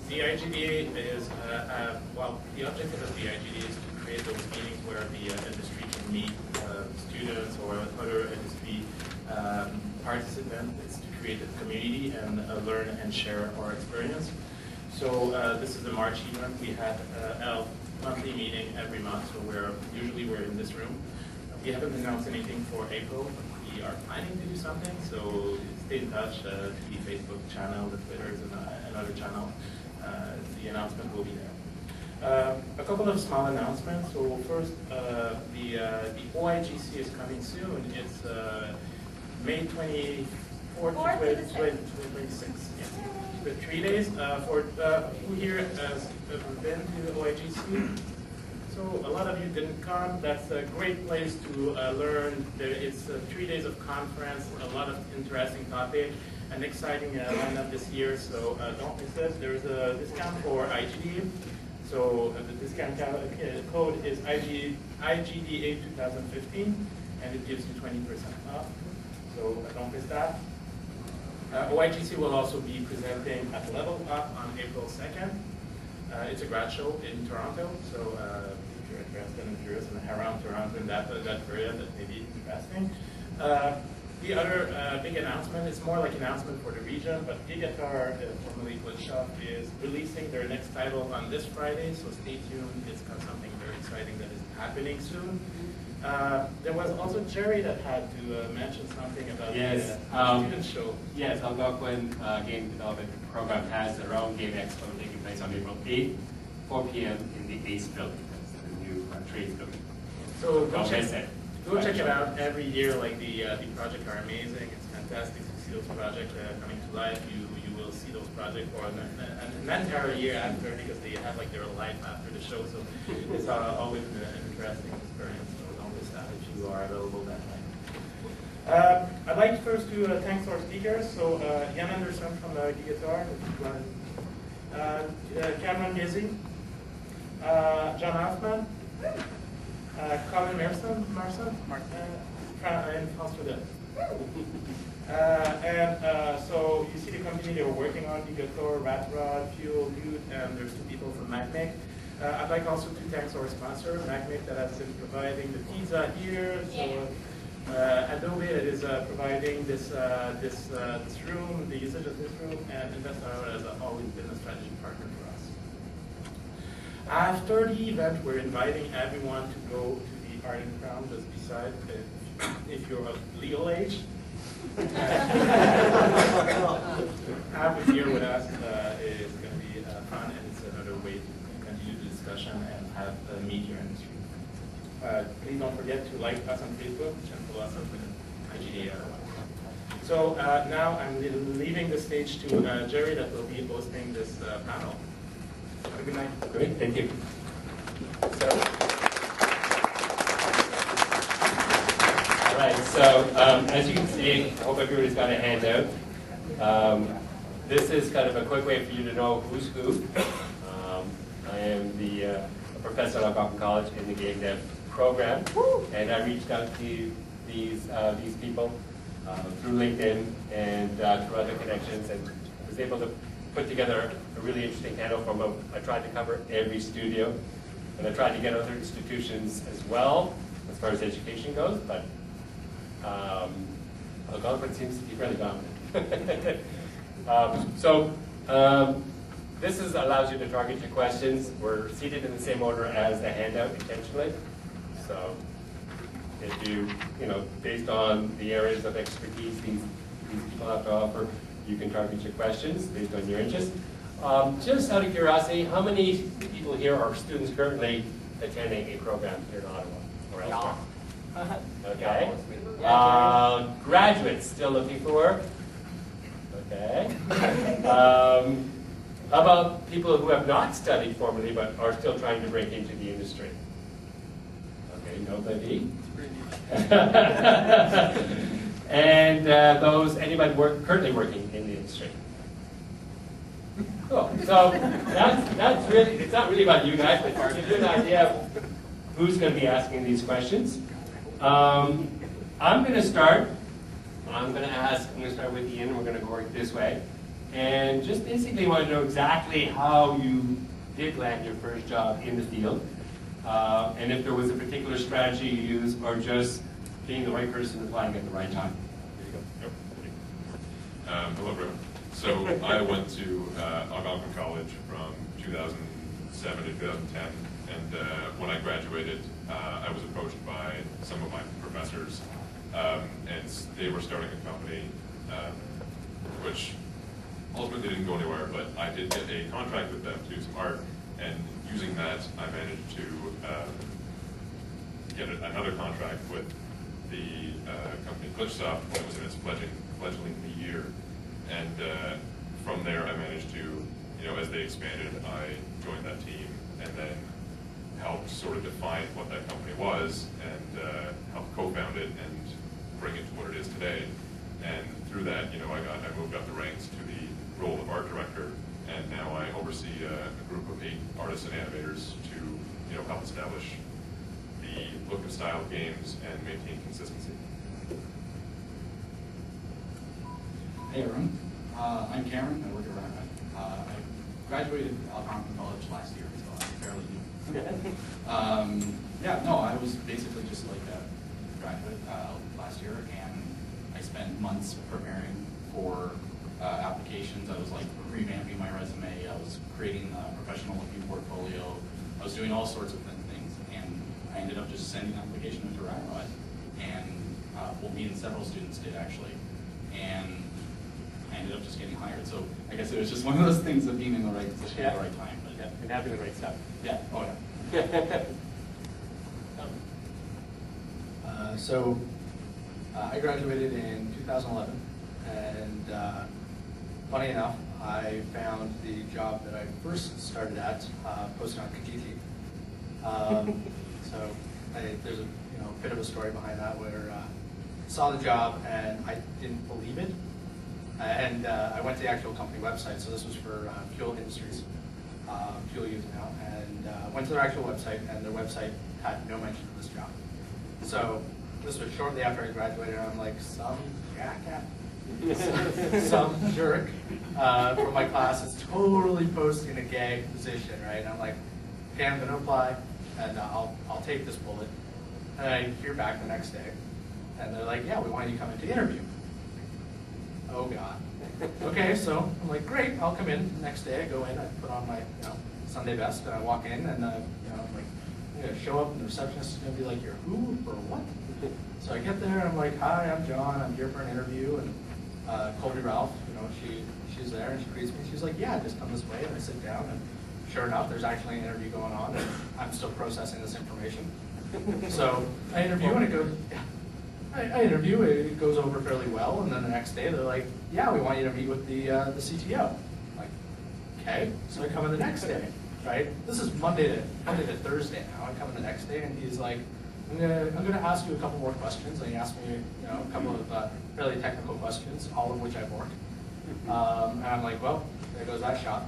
The IGDA is, well, the objective of the IGDA is to create those meetings where the industry can meet students or other industry participants. It's to create a community and learn and share our experience. So this is the March event. We had a monthly meeting every month, so usually we're in this room. We haven't announced anything for April, but we are planning to do something, so stay in touch to the Facebook channel, the Twitters, and another channel. The announcement will be there. A couple of small announcements. So first, the OIGC is coming soon. It's May 24th to 26th. The 3 days. For who here has ever been to the OIGC? So a lot of you didn't come. That's a great place to learn. It's 3 days of conference, a lot of interesting topics, an exciting lineup this year. So don't miss it. There's a discount for IGDA. So the discount code is IGDA 2015, and it gives you 20% off. So don't miss that. OIGC will also be presenting at Level Up on April 2nd. It's a grad show in Toronto, so if you're interested and curious and around Toronto in that area, that may be interesting. The other big announcement is more like an announcement for the region, but Gigatar, formerly Glitchsoft, is releasing their next title on this Friday, so stay tuned. It's got something very exciting that is happening soon. There was also Jerry that had to mention something about the student show. Yes, Algonquin Game Development Program has their own Game Expo taking place on April 8th, 4 p.m. in the ACE building. That's the new trades building. So go check it out every year. Like the projects are amazing. It's fantastic to see those projects coming to life. You will see those projects for an entire year after, because they have like their life after the show. So it's always an interesting experience. If you are available that night. I'd like first to thank our speakers. So Jan Anderson from Gigatar, Cameron Gazey, John Huffman, Colin Marson, and François. So you see the company they were working on, Gigator, Ratrod, Fuel, Youth, and there's 2 people from Magmic. I'd like also to thank our sponsor, Magmic, that has been providing the pizza here. So Adobe that is providing this room, the usage of this room, and InvestOttawa has always been a strategy partner for us. After the event, we're inviting everyone to go to the Art and Crown just beside, if you're of legal age. Have a beer with us is going to be fun, and it's another way to continue the discussion and have meet your industry. Please don't forget to like us on Facebook and follow us on IGDA. So now I'm leaving the stage to Jerry that will be hosting this panel. Have a good night. Great, thank you. All right, so as you can see, I hope everybody's got a handout. This is kind of a quick way for you to know who's who. I am the professor at Algonquin College in the Game Dev program, and I reached out to these people through LinkedIn and through other connections, and was able to put together a really interesting panel from I tried to cover every studio, and I tried to get other institutions as well as far as education goes, but Algonquin seems to be fairly dominant. This allows you to target your questions. We're seated in the same order as the handout intentionally. So if you based on the areas of expertise these people have to offer, you can target your questions based on your interest. Just out of curiosity, how many people here are students currently attending a program here in Ottawa or elsewhere? Okay. Graduates still looking for work? Okay. How about people who have not studied formally but are still trying to break into the industry? Okay, nobody. And anybody currently working in the industry? Cool. So that's really, it's not really about you guys, but to give you an idea of who's going to be asking these questions. I'm going to start. I'm going to start with Ian, and we're going to work this way. and just basically want to know exactly how you did land your first job in the field, and if there was a particular strategy you used, or just being the right person applying at the right time. There you go. Yep. Hello, everyone. So I went to Algonquin College from 2007 to 2010, and when I graduated, I was approached by some of my professors, and they were starting a company, which ultimately didn't go anywhere, but I did get a contract with them to do some art, and using that, I managed to get another contract with the company Glitchsoft when it was in its fledgling year. And from there, I managed to, as they expanded, I joined that team and then helped sort of define what that company was and helped co-found it and bring it to what it is today. And through that, I moved up the ranks to the role of art director, and now I oversee a group of 8 artists and animators to, help establish the look and style of games and maintain consistency. Hey everyone, I'm Cameron. I work at Ratrod. I graduated Algonquin College last year, so I'm fairly new. I was basically just like a graduate last year, and I spent months preparing for applications. I was like revamping my resume. I was creating a professional looking portfolio. I was doing all sorts of things, and I ended up just sending an application to Ratrod, and me and several students did actually, and I ended up just getting hired. So I guess it was just one of those things of being in the right position at the right time. But Yeah, and having the right stuff. yeah, oh yeah. I graduated in 2011, and funny enough, I found the job that I first started at posted on Gazey. There's a bit of a story behind that where I saw the job and I didn't believe it, and I went to the actual company website. So this was for fuel industries, fuel use now, and went to their actual website, and their website had no mention of this job. So this was shortly after I graduated, and I'm like, some jackass, some jerk from my class is totally posting a gag position, right? And I'm like, okay, I'm gonna apply, and I'll take this bullet. And I hear back the next day, and they're like, yeah, we want you to come in to interview. Oh God. Okay, so I'm like, great, I'll come in. The next day I go in, I put on my Sunday best, and I walk in, and I'm like, I'm gonna show up, and the receptionist is gonna be like, you're who or what? So I get there, and I'm like, hi, I'm John, I'm here for an interview, and Colby Ralph, she's there, and she greets me. She's like, yeah, just come this way, and I sit down, and sure enough, there's actually an interview going on, and I'm still processing this information. So I interview, and it goes, yeah. I interview, it goes over fairly well, and then the next day they're like, yeah, we want you to meet with the CTO. I'm like, okay, so I come in the next day, right? This is Monday to Thursday now. I come in the next day, and he's like, I'm gonna ask you a couple more questions. And he asked me, a couple of fairly technical questions, all of which I've worked. And I'm like, well, there goes that shot.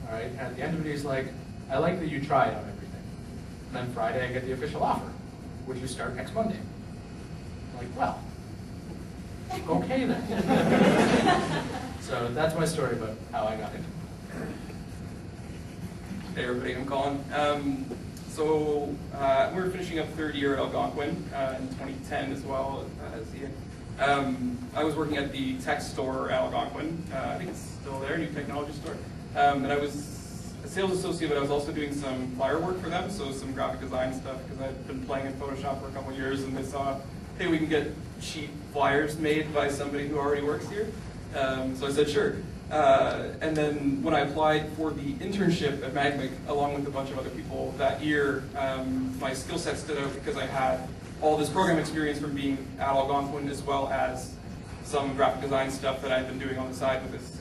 All right. And at the end of it, he's like, I like that you tried on everything. And then Friday, I get the official offer. Would you start next Monday? I'm like, well, okay then. So that's my story about how I got into it. Hey everybody, I'm Colin. We were finishing up third year at Algonquin in 2010 as well as Ian. I was working at the tech store at Algonquin. I think it's still there, new technology store. And I was a sales associate, but I was also doing some flyer work for them, so some graphic design stuff, because I'd been playing in Photoshop for a couple of years, and they saw, hey, we can get cheap flyers made by somebody who already works here. So I said, sure. And then when I applied for the internship at Magmic, along with a bunch of other people that year, my skill set stood out because I had all this program experience from being at Algonquin, as well as some graphic design stuff that I'd been doing on the side with this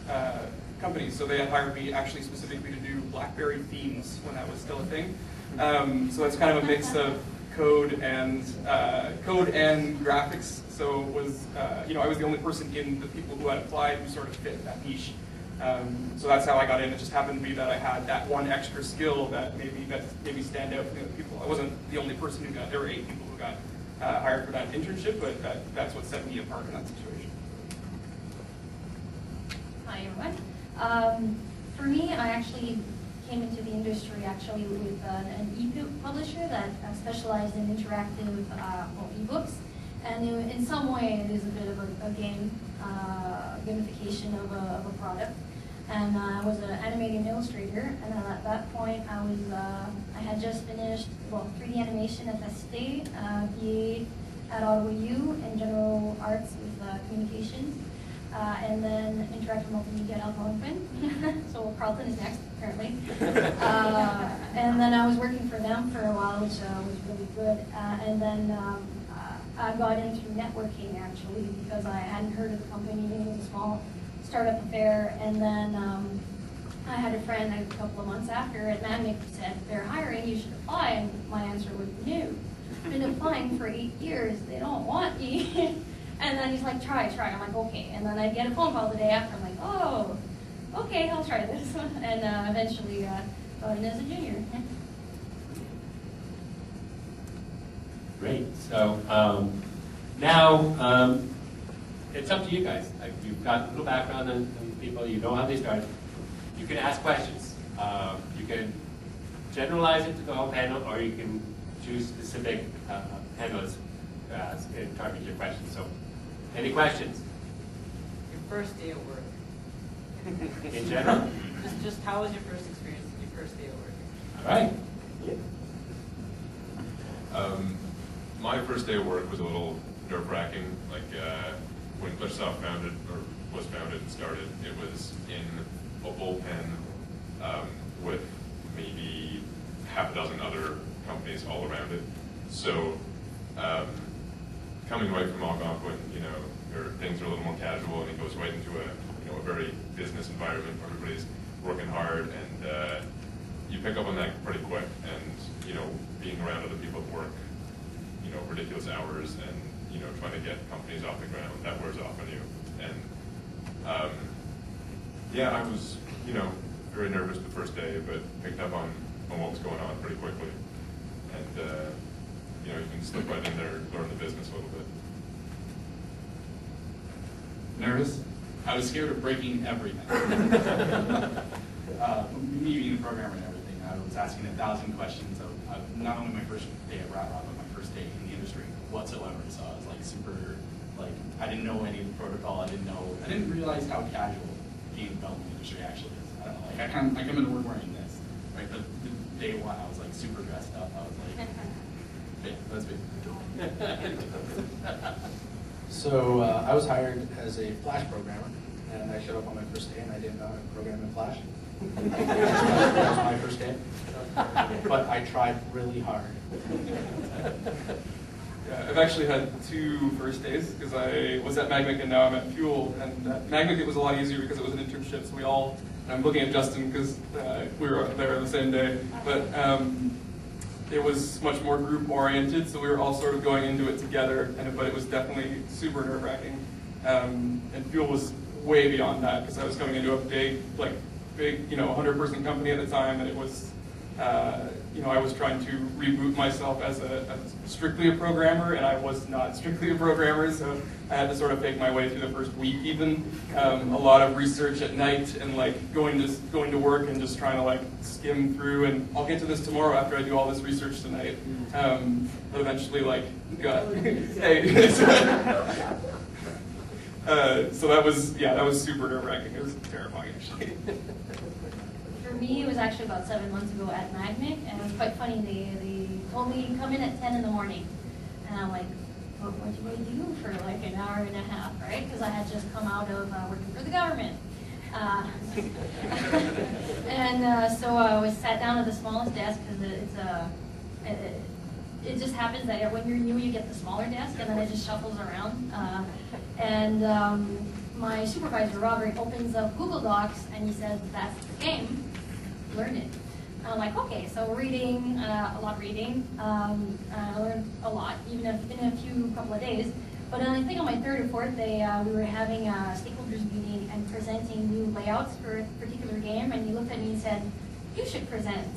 company. So they had hired me actually specifically to do BlackBerry themes when that was still a thing. So that's kind of a mix of code and graphics. So it was, I was the only person in the people who had applied who sort of fit that niche. So that's how I got in. It just happened to be that I had that one extra skill that maybe stand out from the other people. I wasn't the only person who got. There were 8 people who got hired for that internship, but that's what set me apart in that situation. Hi everyone. For me, I actually came into the industry actually with an e-book publisher that specialized in interactive e-books. And in some way, it is a bit of a game, gamification of a product. And I was an animating illustrator, and at that point, I had just finished 3D animation at FSD, BA at Ottawa U, and general arts with communications, and then interactive multimedia at Algonquin. So Carlton is next, apparently. And then I was working for them for a while, which was really good. And then I got in through networking, actually, because I hadn't heard of the company. It was a small startup affair. And then I had a friend a couple of months after at Magmic who said, they're hiring, you should apply. And my answer was, no. I've been applying for 8 years. They don't want me. And then he's like, try. I'm like, okay. And then I'd get a phone call the day after. I'm like, oh, okay, I'll try this. And eventually got in as a junior. Great. So now it's up to you guys. Like, you've got a little background on people. You know how they started. You can ask questions. You can generalize it to the whole panel, or you can choose specific panelists and target your questions. So, any questions? Your first day of work. In general? Just how was your first experience, your first day of work? All right. My first day of work was a little nerve-wracking. Like when Glitchsoft was founded and started, it was in a bullpen with maybe half a dozen other companies all around it. So coming right from Algonquin, things are a little more casual, and it goes right into a very business environment where everybody's working hard, and you pick up on that pretty quick. And being around other people at work, ridiculous hours, and trying to get companies off the ground, that wears off on you. And yeah, I was very nervous the first day, but picked up on what was going on pretty quickly. And you can slip right in there and learn the business a little bit. Nervous? I was scared of breaking everything. Me being a programmer and everything, I was asking 1,000 questions of not only my first day at Ratrod, but my first day in the industry whatsoever. So I was like super, I didn't know any of the protocol. I didn't realize how casual game development industry actually is. I don't know, I come into work wearing this, right? But the day one, I was like super dressed up. I was like, hey, that's big. So I was hired as a Flash programmer, and I showed up on my first day, and I didn't know how to program in Flash. That was my first day. But I tried really hard. Yeah, I've actually had 2 first days, because I was at Magmic and now I'm at Fuel. And at Magmic it was a lot easier because it was an internship, so we all, and I'm looking at Justin because we were there the same day, but it was much more group oriented, so we were all sort of going into it together, but it was definitely super nerve-wracking. And Fuel was way beyond that, because I was coming into a big 100-person company at the time, and it was, I was trying to reboot myself as strictly a programmer, and I was not strictly a programmer, so I had to sort of fake my way through the first week even. A lot of research at night, and going to work and just trying to skim through, and I'll get to this tomorrow after I do all this research tonight. But eventually got, hey. So that was super nerve-wracking. It was terrifying, actually. For me, it was actually about 7 months ago at Magmic, and it was quite funny. They told me come in at 10 in the morning, and I'm like, what do I do for an hour and a half, right? Because I had just come out of working for the government. So I was sat down at the smallest desk, because it just happens that when you're new, you get the smaller desk, and then it just shuffles around. My supervisor, Robert, opens up Google Docs, and he says, that's the game, learn it. And I'm like, okay, so reading, a lot of reading. I learned a lot, even in a couple of days. But then I think on my 3rd or 4th day, we were having a stakeholders meeting and presenting new layouts for a particular game, and he looked at me and said, you should present.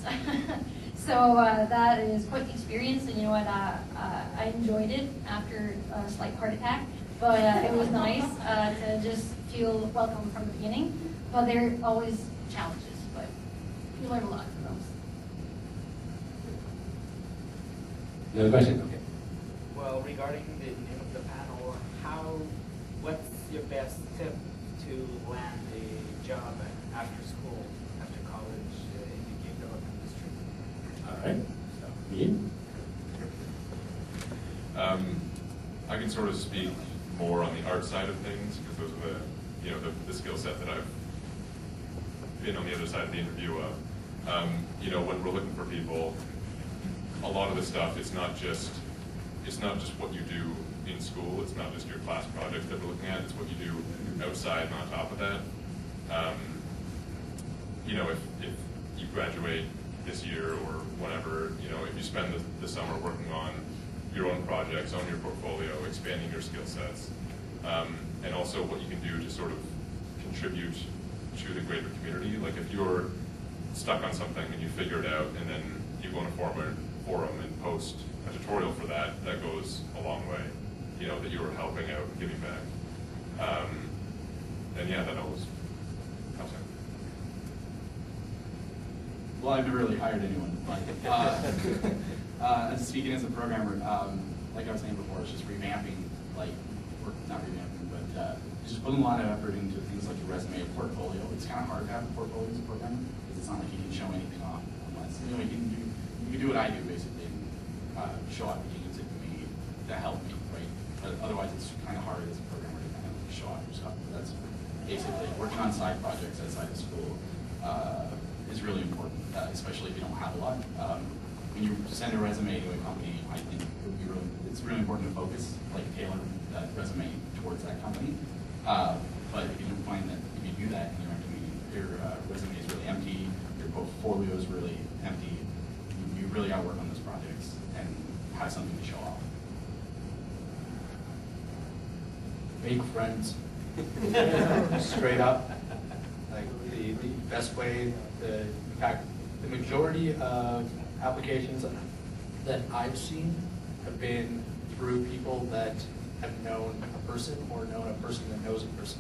So that is quite the experience, and you know what, I enjoyed it after a slight heart attack, but it was nice to just feel welcome from the beginning. but there are always challenges, but you learn a lot from those. Another question? Okay. Well, regarding the name of the panel, what's your best tip to land a job after school, after college, in the game development industry? All right. So, Ian? I can sort of speak more on the art side of things, because those are the skill set that I've been on the other side of the interview of. When we're looking for people, a lot of the stuff, it's not just what you do in school, it's not just your class projects that we're looking at, it's what you do outside and on top of that. If you graduate this year or whatever, if you spend the summer working on your own projects, on your portfolio, expanding your skill sets, and also what you can do to sort of contribute to the greater community. Like if you're stuck on something and you figure it out and then you go on a forum and post a tutorial for that goes a long way, that you are helping out and giving back. And yeah, that always helps out. Well, I've never really hired anyone, but speaking as a programmer, like I was saying before, it's just revamping, or not revamping, but just putting a lot of effort into things like your resume, a portfolio. It's kind of hard to have a portfolio as a programmer, because it's not like you can show anything off, unless, you can do what I do, basically, and show off the games that you made that help me, right? But otherwise, it's kind of hard as a programmer to kind of show off your stuff. But that's basically working on side projects outside of school is really important, especially if you don't have a lot. When you send a resume to a company, I think it's really important to focus, tailor that resume towards that company. But if you don't find that, if you do that and your resume is really empty, your portfolio is really empty, you really got to work on those projects and have something to show off. Make friends. Straight up. The best way, in fact, the majority of applications that I've seen have been through people that have known a person or known a person that knows a person,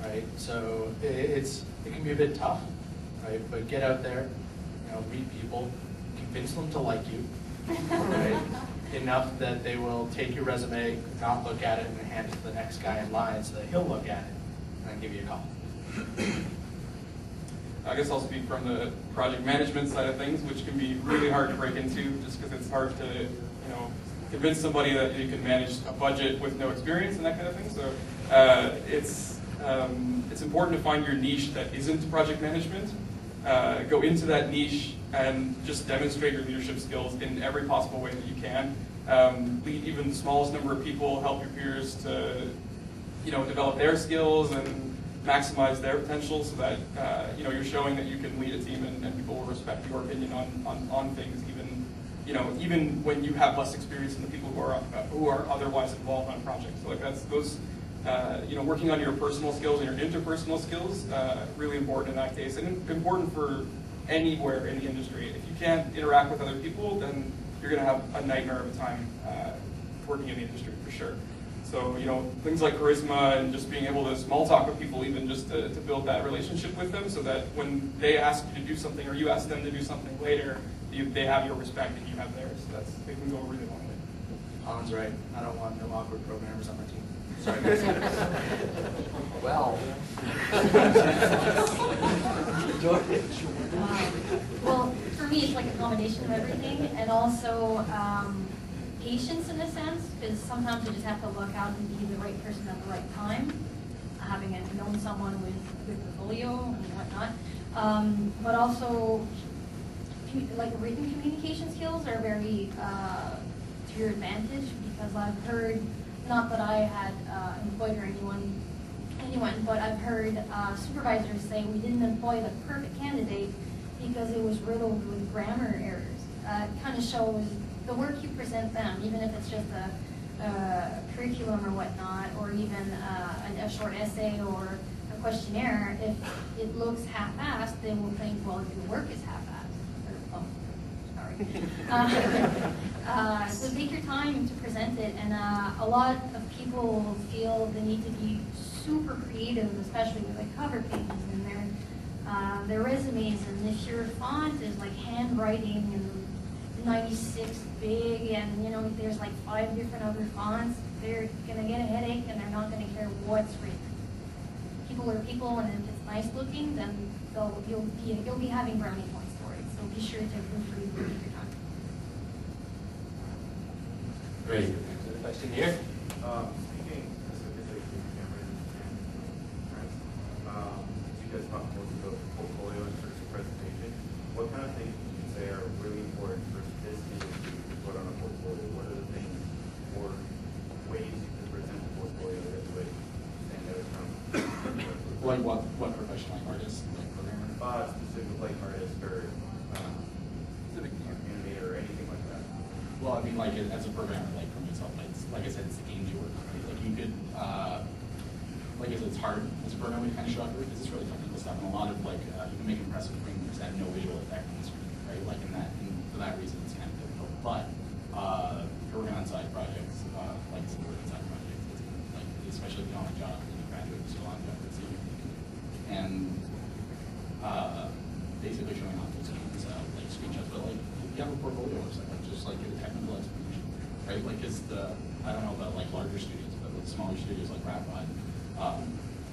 right? So it can be a bit tough, right? But get out there, meet people, convince them to like you, right? Enough that they will take your resume, not look at it, and hand it to the next guy in line so that he'll look at it and then give you a call. I guess I'll speak from the project management side of things, which can be really hard to break into just because it's hard to, convince somebody that you can manage a budget with no experience and that kind of thing. So it's important to find your niche that isn't project management. Go into that niche and just demonstrate your leadership skills in every possible way that you can. Lead even the smallest number of people, help your peers to, develop their skills and maximize their potential so that, you're showing that you can lead a team and people will respect your opinion on things, even when you have less experience than the people who are otherwise involved on projects. So that's those, working on your personal skills and your interpersonal skills, really important in that case, and important for anywhere in the industry. If you can't interact with other people, then you're going to have a nightmare of a time working in the industry for sure. So, things like charisma and just being able to small talk with people, even just to build that relationship with them so that when they ask you to do something or you ask them to do something later, they have your respect and you have theirs. So they can go a really long way. Colin's right. I don't want no awkward programmers on my team. Sorry, guys. Well. Well, for me, it's like a combination of everything, and also patience in a sense, because sometimes you just have to look out and be the right person at the right time, having known someone with good portfolio and whatnot. But also, written communication skills are very to your advantage, because I've heard, not that I had employed or anyone, but I've heard supervisors say we didn't employ the perfect candidate because it was riddled with grammar errors. It kind of shows the work you present them, even if it's just a curriculum or whatnot, or even a short essay or a questionnaire. If it looks half-assed, they will think, well, your work is half-assed. Sorry. So take your time to present it, and a lot of people feel the need to be super creative, especially with cover pages, and their resumes, and if your font is like handwriting and 96 big, and you know there's like 5 different other fonts, they're gonna get a headache and they're not gonna care what's written. People are people, and if it's nice looking, then you'll be having brownie points for it. So be sure to proofread and take your time. Great. Another question here? Speaking specifically to Cameron and Chris, you guys talked most about portfolio in terms of presentation. What kind of things would you say are really important for this industry to put on a portfolio? What are the things or ways you can present a portfolio that would stand out from? Like what profession, like artist, like programmer? Specific like artist or animator or anything like that. Well, I mean, like as a programmer, like for myself, like I said, it's the games you work on. Right? Like you could, like I said, it's hard as a programmer to kind of show up because it's really technical stuff, and a lot of like you can make impressive things that have no visual effect on the screen, right? Like and for that reason, it's kind of difficult. But for working on side projects, like some work on side projects, it's like especially if you're on a job and you graduate, you're still on a job, it's easy. And basically showing off those games, like screenshots, but like you have a portfolio website, like just like get a technical explanation, right? Like it's I don't know about like larger studios, but with smaller studios like Ratrod,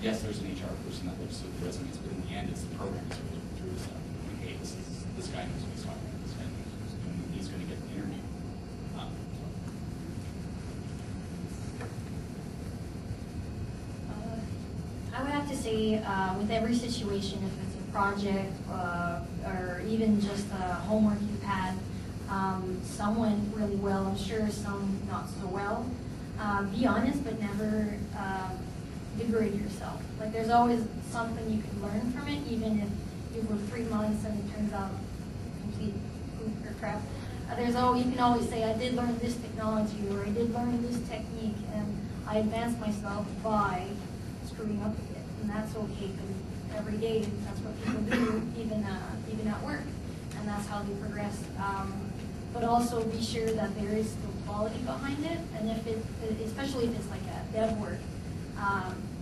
yes, there's an HR person that looks at the resumes, but in the end, it's the programmers who are looking through the stuff. Like, hey, this guy knows what he's talking about. This guy knows what he's doing. He's going to get the interview. I would have to say, with every situation, if it's a project or even just a homework you've had, some went really well, I'm sure some not so well. Be honest, but never degrade yourself. Like there's always something you can learn from it, even if you were 3 months and it turns out complete poop or crap. You can always say, I did learn this technology, or I did learn this technique, and I advanced myself by screwing up with it, and that's okay, because every day that's what people do, even at work, and that's how they progress. But also be sure that there is still quality behind it, and especially if it's like a dev work,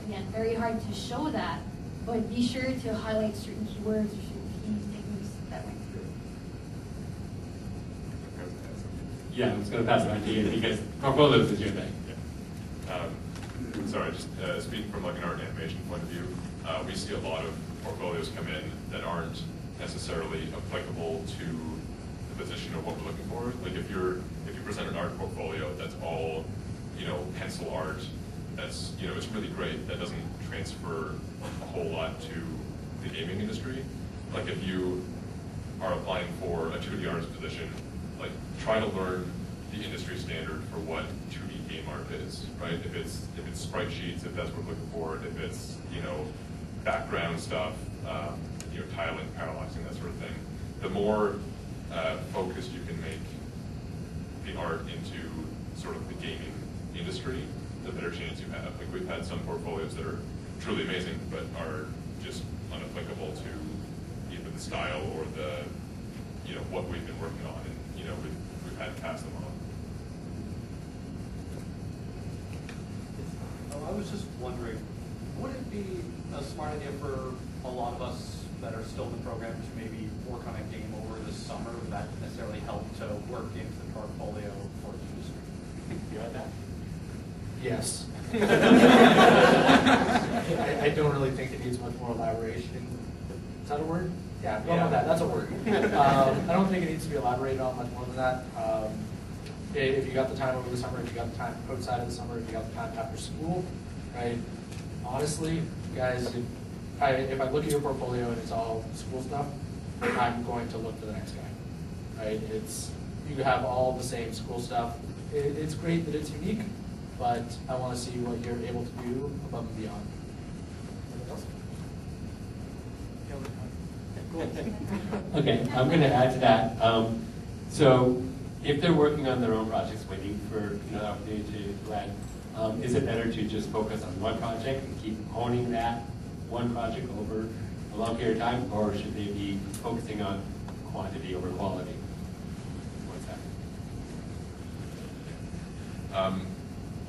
again, very hard to show that, but be sure to highlight certain keywords or certain key techniques that went through. Yeah, I was going to pass it on to you because portfolios is your thing. Yeah. Sorry, just speaking from like an art and animation point of view, we see a lot of portfolios come in that aren't necessarily applicable to the position of what we're looking for. Like if you present an art portfolio that's all, pencil art, that's, it's really great. That doesn't transfer a whole lot to the gaming industry. Like if you are applying for a 2D artist position, like try to learn the industry standard for what 2D game art is, right? If it's sprite sheets, if that's what we're looking for, if it's, background stuff, tiling, parallaxing, that sort of thing. The more focused you can make the art into sort of the gaming industry, the better chance you have. Like we've had some portfolios that are truly amazing, but are just unapplicable to either the style or the, what we've been working on, and we've had to pass them on. I was just wondering, would it be a smart idea for a lot of us that are still in the program to maybe work on a game over the summer that necessarily help to work into the portfolio for the industry? You like that? Yes. I don't really think it needs much more elaboration. Is that a word? Yeah, go with that. That's a word. I don't think it needs to be elaborated on much more than that. If you got the time over the summer, if you got the time outside of the summer, if you got the time after school, right? Honestly, guys, if I look at your portfolio and it's all school stuff, I'm going to look for the next guy, right? You have all the same school stuff. It's great that it's unique, but I want to see what you're able to do above and beyond. Okay, I'm going to add to that. So if they're working on their own projects, waiting for an opportunity to land, is it better to just focus on one project and keep honing that one project over a long period of time, or should they be focusing on quantity over quality? What's that?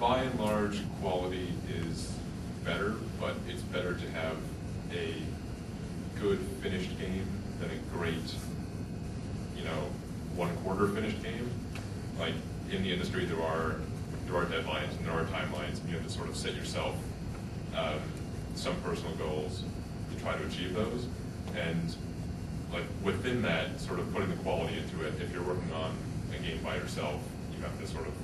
By and large, quality is better, but it's better to have a good finished game than a great, you know, 1/4 finished game. Like in the industry, there are deadlines and there are timelines. And you have to sort of set yourself some personal goals to try to achieve those. And like within that, sort of putting the quality into it. If you're working on a game by yourself, you have to sort of,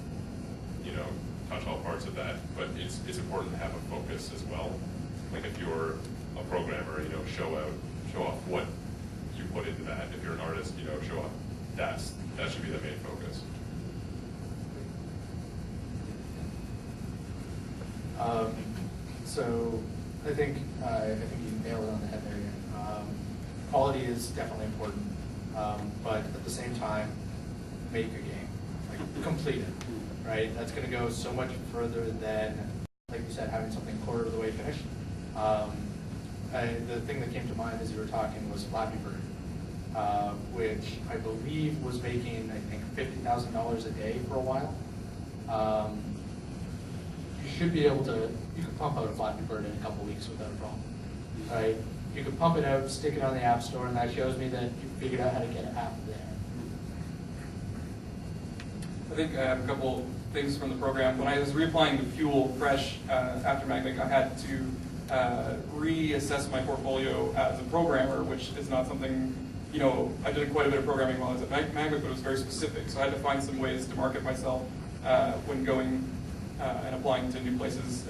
you know, touch all parts of that. But it's important to have a focus as well. Like if you're a programmer, you know, show off what you put into that. If you're an artist, you know, show off that should be the main focus. So I think you nailed it on the head there. Quality is definitely important, but at the same time, make a game, like complete it, right? That's going to go so much further than, like you said, having something 1/4 of the way finished. The thing that came to mind as you were talking was Flappy Bird, which I believe was making, I think, $50,000 a day for a while. You should be able to, you could pump out a Flappy Bird in a couple weeks without a problem, right? You could pump it out, stick it on the App Store, and that shows me that you figured out how to get an app there. I think I have a couple things from the program. When I was reapplying to Fuel Fresh after Magmic, I had to reassess my portfolio as a programmer, which is not something, you know, I did quite a bit of programming while I was at Magmic, but it was very specific. So I had to find some ways to market myself when going and applying to new places,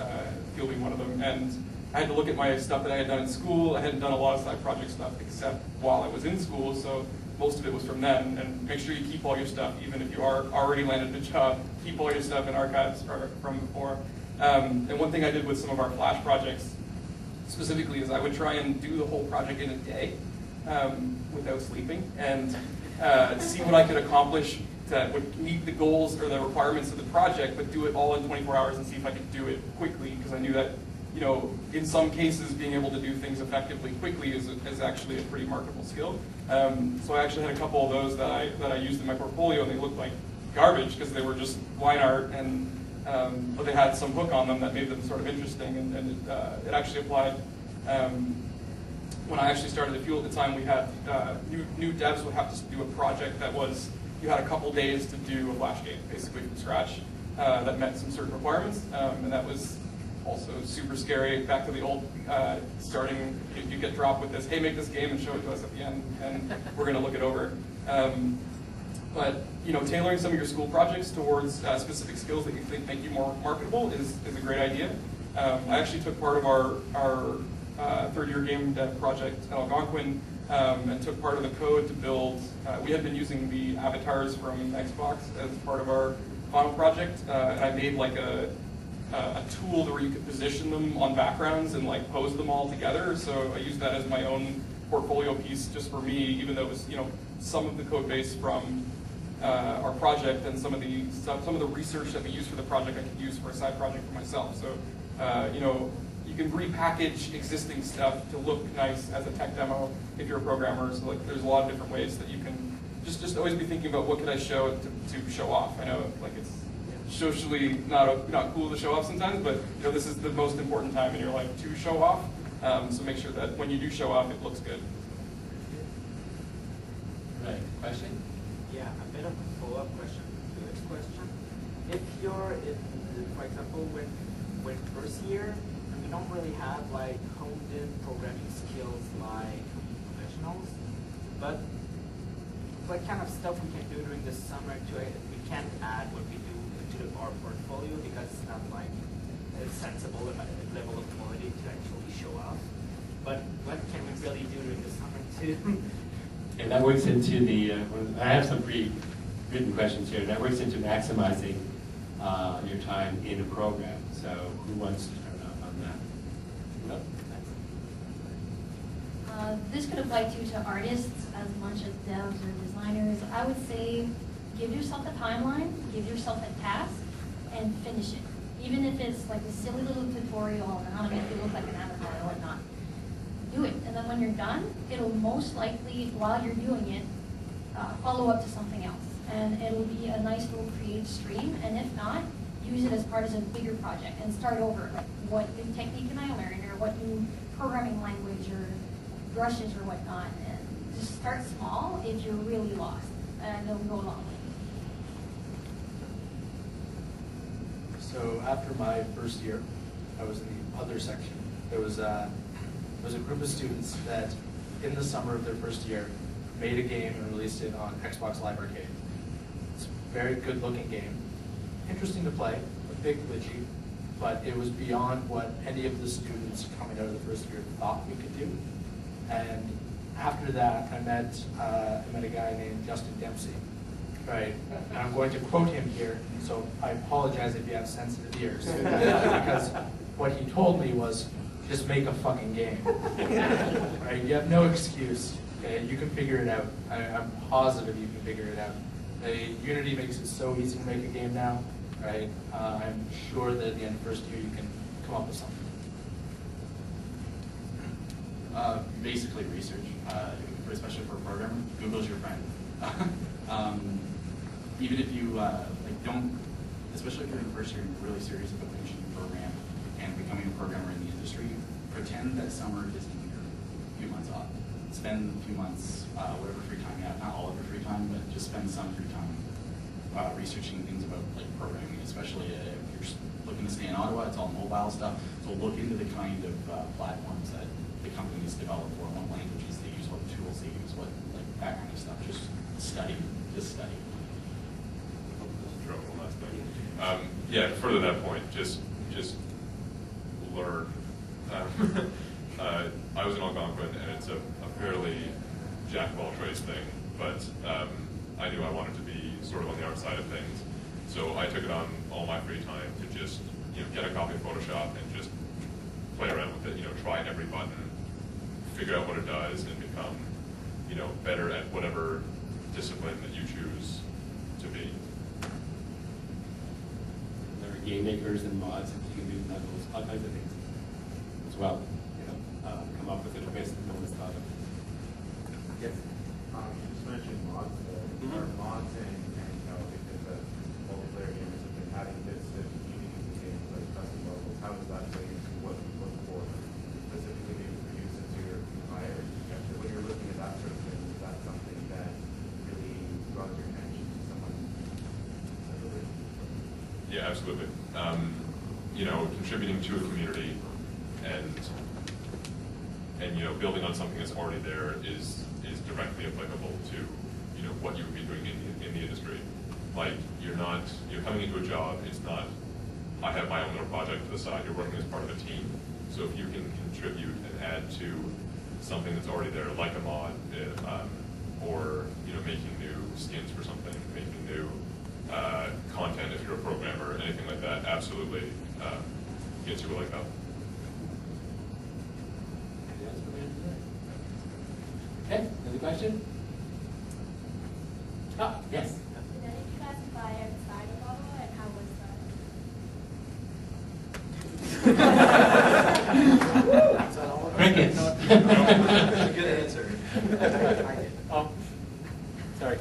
Fuel being one of them. And I had to look at my stuff that I had done in school. I hadn't done a lot of side project stuff except while I was in school, so most of it was from then. And make sure you keep all your stuff, even if you are already landed a job. Keep all your stuff in archives from before. And one thing I did with some of our Flash projects specifically is I would try and do the whole project in a day without sleeping and see what I could accomplish that would meet the goals or the requirements of the project, but do it all in 24 hours and see if I could do it quickly, because I knew that, you know, in some cases, being able to do things effectively quickly is actually a pretty marketable skill. So I actually had a couple of those that I used in my portfolio, and they looked like garbage because they were just line art, and but they had some hook on them that made them sort of interesting, and it actually applied. When I actually started at Fuel at the time, we had new devs would have to do a project that was, you had a couple days to do a Flash game, basically from scratch, that met some certain requirements, and that was also super scary. Back to the old starting, you get dropped with this, hey, make this game and show it to us at the end, and we're going to look it over. But you know, tailoring some of your school projects towards specific skills that you think make you more marketable is a great idea. I actually took part of our third-year game dev project at Algonquin and took part of the code to build. We had been using the avatars from Xbox as part of our final project, and I made like a tool where you could position them on backgrounds and like pose them all together. So I used that as my own portfolio piece just for me, even though it was, you know, some of the code base from our project and some of the research that we used for the project I could use for a side project for myself. So you know, you can repackage existing stuff to look nice as a tech demo if you're a programmer. So like, there's a lot of different ways that you can just always be thinking about what could I show to show off. I know like it's socially not cool to show off sometimes, but you know, this is the most important time in your life to show off. So make sure that when you do show off, it looks good. Right. Question? Yeah, a bit of a follow-up question to this question. If you're, for example, when first year, and we don't really have like honed-in programming skills like professionals, but what kind of stuff we can do during the summer to it? We can't add what we do into our portfolio because it's not like a sensible level of quality to actually show off. But what can we really do during the summer too? And that works into the, I have some pre-written questions here. That works into maximizing your time in a program. So who wants to start off on that? No? This could apply to artists as much as devs or designers. I would say give yourself a timeline, give yourself a task, and finish it. Even if it's like a silly little tutorial on how to make it look like an avatar or whatnot. Do it, and then when you're done, it'll most likely, while you're doing it, follow up to something else. And it'll be a nice little creative stream, and if not, use it as part of a bigger project and start over. Like, what new technique can I learn, or what new programming language, or brushes or whatnot, and just start small if you're really lost, and it'll go a long way. So after my first year, I was in the other section. There was a group of students that, in the summer of their first year, made a game and released it on Xbox Live Arcade. It's a very good-looking game, interesting to play, a bit glitchy, but it was beyond what any of the students coming out of the first year thought we could do. And after that, I met a guy named Justin Dempsey. Right, and I'm going to quote him here, so I apologize if you have sensitive ears, because what he told me was, just make a fucking game. Right, you have no excuse. Okay, you can figure it out. I'm positive you can figure it out. Unity makes it so easy to make a game now. Right, I'm sure that at the end of the first year you can come up with something. Basically research, especially for a programmer. Google's your friend. Even if you don't, especially if you're in the first year and you're really serious about finishing your program and becoming a programmer in the industry, pretend that summer isn't your few months off. Spend a few months, whatever free time you have, not all of your free time, but just spend some free time researching things about like programming, especially if you're looking to stay in Ottawa. It's all mobile stuff, so look into the kind of platforms that the companies develop for, what languages they use, what tools they use, what like that kind of stuff. Just study. Yeah, further that point, just learn. I was in Algonquin, and it's a fairly jack of all trades thing, but I knew I wanted to be sort of on the art side of things, so I took it on all my free time to just get a copy of Photoshop and just play around with it. Try every button, figure out what it does, and become better at whatever discipline that you choose to be. There are game makers and mods, and you can do levels, all kinds of things as well. Come up with a twist that no one's thought of. Yes. You just mentioned mods. Are mods and because the multiplayer gamers have been adding bits to unique games like custom levels, how does that play into what you look for specifically to use into your higher? When you're looking at that sort of thing, is that something that really draws your attention to someone? Yeah, absolutely. Contributing to a community and building on something that's already there is directly applicable to what you would be doing in the industry. Like you're coming into a job. It's not I have my own little project to the side. You're working as part of a team. So if you can contribute and add to something that's already there, like a mod, or making new skins for something, making new content if you're a programmer, anything like that, absolutely gets you a leg up. Okay, another question? Oh, yes. Did any of you guys fly outside of Ottawa, and how was that? Crickets. Good answer. Oh, sorry.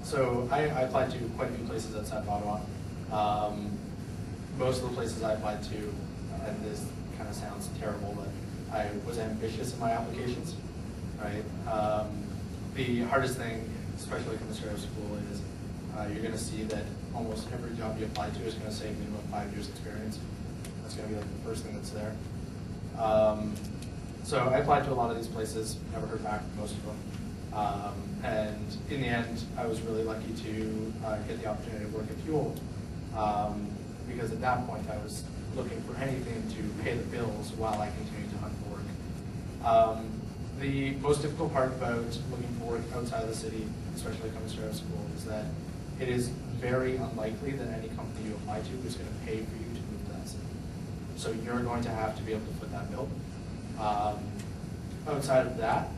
So I applied to quite a few places outside of Ottawa. Most of the places I applied to, and this kind of sounds terrible, but I was ambitious in my applications. Right. The hardest thing, especially coming straight out of school, is you're going to see that almost every job you apply to is going to say minimum 5 years experience. That's going to be like the first thing that's there. So I applied to a lot of these places, never heard back from most of them. And in the end, I was really lucky to get the opportunity to work at Fuel, because at that point I was looking for anything to pay the bills while I continued to hunt for work. The most difficult part about looking for work outside of the city, especially coming straight out of school, is that it is very unlikely that any company you apply to is going to pay for you to move to that city. So you're going to have to be able to foot that bill. Outside of that,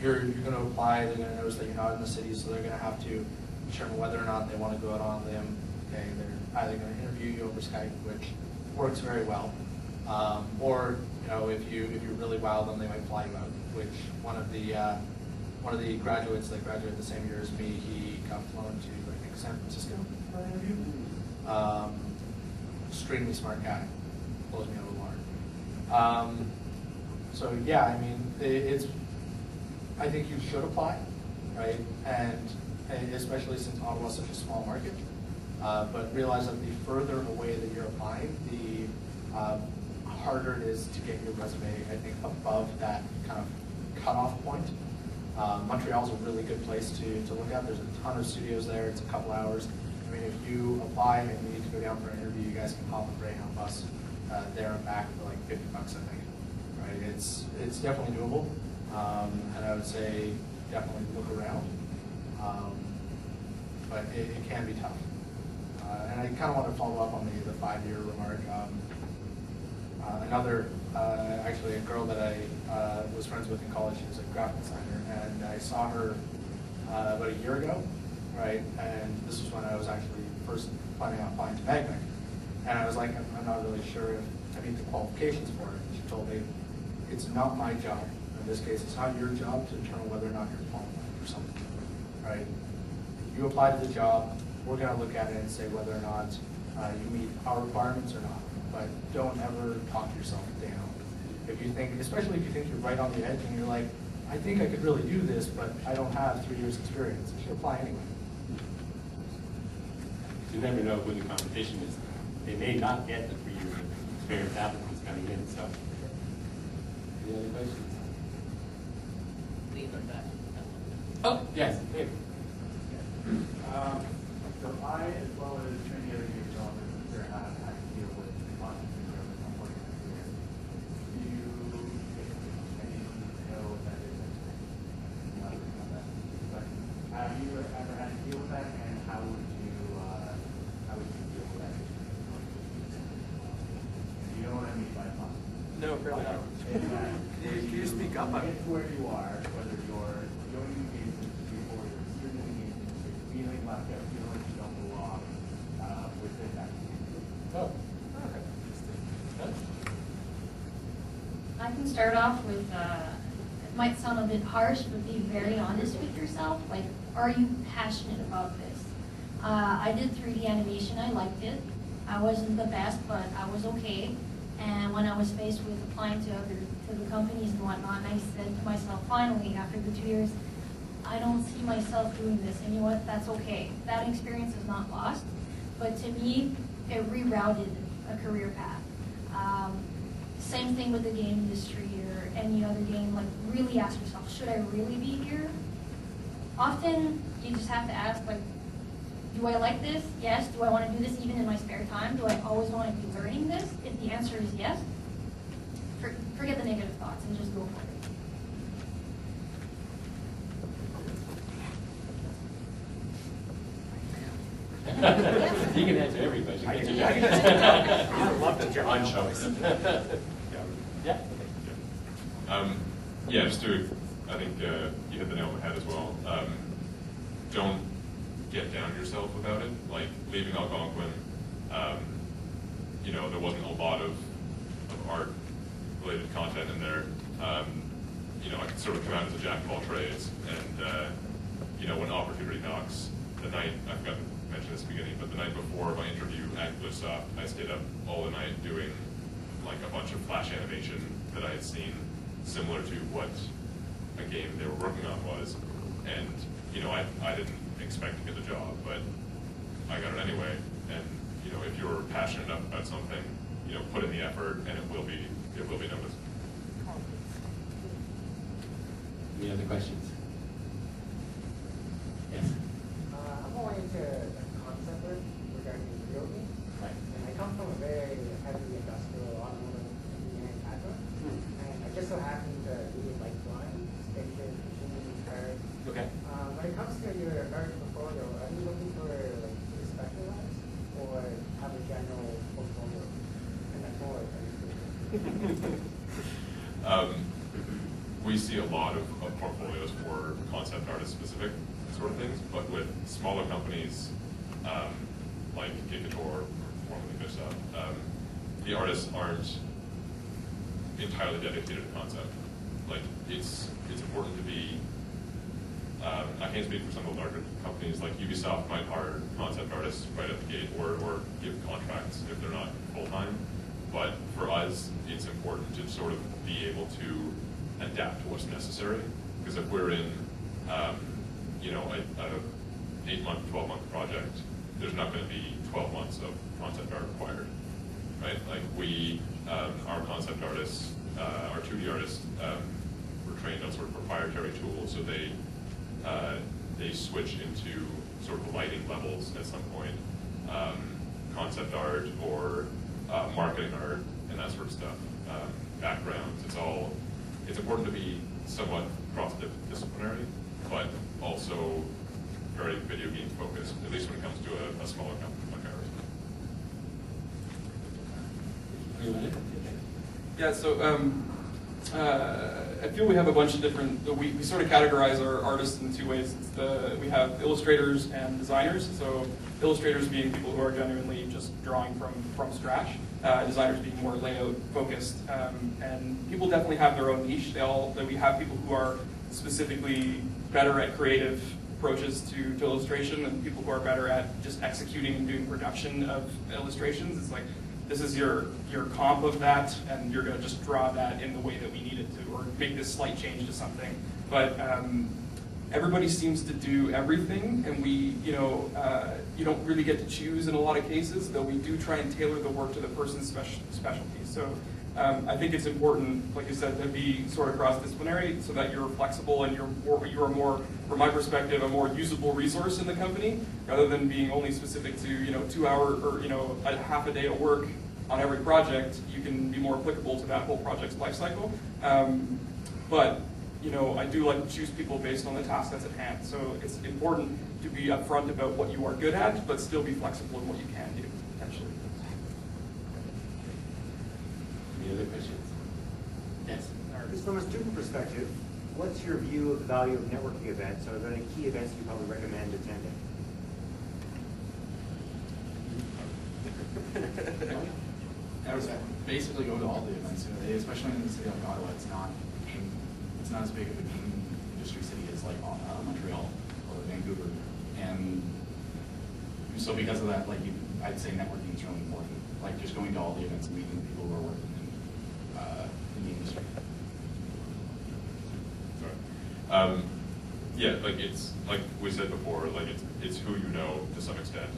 you're going to apply, they're going to notice that you're not in the city, so they're going to have to determine whether or not they want to go out on a limb. Okay, they're either going to interview you over Skype, which works very well, or if you really wow them, they might fly you out. Which one of the graduates that graduated the same year as me, he got flown to I think San Francisco for an interview. Extremely smart guy, blows me out of the water. So yeah, I mean, I think you should apply, right? And especially since Ottawa is such a small market. But realize that the further away that you're applying, the harder it is to get your resume, I think, above that kind of cutoff point. Montreal's a really good place to look at. There's a ton of studios there. It's a couple hours. I mean, if you apply and you need to go down for an interview, you guys can hop a Greyhound bus there and back for like $50, I think. Right? It's definitely doable, and I would say definitely look around. But it can be tough. And I kind of want to follow up on the 5-year remark. Actually a girl that I was friends with in college, she was a graphic designer, and I saw her about a year ago, right? And this was when I was actually first planning on applying to Magmic. And I was like, I'm not really sure if I meet the qualifications for it. She told me, it's not my job. In this case, it's not your job to determine whether or not you're qualified for something, right? If you apply to the job, we're going to look at it and say whether or not you meet our requirements or not. But don't ever talk yourself down. If you think, especially if you think you're right on the edge and you're like, I think I could really do this, but I don't have 3 years experience, you should apply anyway. You never know who the competition is. They may not get the 3 years of experienced applicants coming in, so. Any other questions? Leave it back. Oh, yes, Dave. So I, as well as many other new developers, there have had to deal with content improvement on what experience. Do you any detail that is on that? But have you ever had to deal with that, and how would you deal with that issue? You know what I mean by content? No, fairly not. Can you speak up? It's where you are, whether you're joining engagements or you're student engagements, you're feeling left out, feeling like you don't belong within that community. Oh, okay. I can start off with, it might sound a bit harsh, but be very honest with yourself. Like, are you passionate about this? I did 3D animation, I liked it. I wasn't the best, but I was okay. And when I was faced with applying to the companies and whatnot, I said to myself, finally, after the 2 years, I don't see myself doing this. And you know what? That's okay. That experience is not lost. But to me, it rerouted a career path. Same thing with the game industry or any other game. Like, really ask yourself, should I really be here? Often, you just have to ask, like, do I like this? Yes. Do I want to do this even in my spare time? Do I always want to be learning this? If the answer is yes, forget the negative thoughts and just go for it. You can answer every question. I love the job. On choice. Yeah. Yeah, just to, I think you hit the nail on the head as well. Don't get down yourself about it. Like leaving Algonquin, you know, there wasn't a lot of art-related content in there. You know, I could sort of come out as a jack of all trades, and you know, when opportunity knocks, the night, I forgot to mention this at the beginning, but the night before my interview at Glitchsoft, I stayed up all the night doing like a bunch of Flash animation that I had seen, similar to what a game they were working on was, and you know, I didn't expect to get the job, but I got it anyway. And you know, if you're passionate enough about something, you know, put in the effort, and it will be noticed. Any other questions? Yes. I'm more into concept work regarding video games. Right. And I come from a very heavy industrial automotive engineering background. And I just so happen to really like drawing, spaceships, machines, cars. Okay. When it comes to your art portfolio, are you looking for like to specialize or have a general portfolio? And that's more We see a lot of portfolios for concept artist specific sort of things, but with smaller companies like IGDA or formerly Glitchsoft, the artists aren't entirely dedicated to concept. Like it's important to be. I can't speak for some of the larger companies, like Ubisoft might hire concept artists right at the gate or give contracts if they're not full-time, but for us, it's important to sort of be able to adapt to what's necessary. Because if we're in, you know, a 8-month, 12-month project, there's not going to be 12 months of concept art required, right? Like we, our concept artists, our 2D artists, were trained on sort of proprietary tools, so they switch into sort of lighting levels at some point, concept art or marketing art and that sort of stuff, backgrounds. It's important to be somewhat cross-disciplinary, but also very video game focused, at least when it comes to a smaller company like ours. Yeah, so I feel we have a bunch of different, we sort of categorize our artists in 2 ways. We have illustrators and designers. So illustrators being people who are genuinely just drawing from scratch, designers being more layout focused. And people definitely have their own niche. We have people who are specifically better at creative approaches to illustration, and people who are better at just executing and doing production of illustrations. It's like, this is your comp of that, and you're going to just draw that in the way that we need it to, or make this slight change to something. But everybody seems to do everything, and you don't really get to choose in a lot of cases, though we do try and tailor the work to the person's specialty. So I think it's important, like you said, to be sort of cross-disciplinary so that you're flexible and you're more, from my perspective, a more usable resource in the company, rather than being only specific to 2 hour or a half a day of work on every project. You can be more applicable to that whole project's life cycle. But I do like to choose people based on the task that's at hand. So it's important to be upfront about what you are good at, but still be flexible in what you can do, potentially. Any other questions? Yes. Just from a student perspective, what's your view of the value of networking events? Are there any key events you probably recommend attending? I would basically go to all the events, especially in the city like Ottawa. It's not as big of a game industry city as like Montreal or Vancouver, and so because of that, I'd say networking is really important. Like just going to all the events and meeting people who are working in the industry. Sorry. Yeah, it's like we said before, it's who you know to some extent.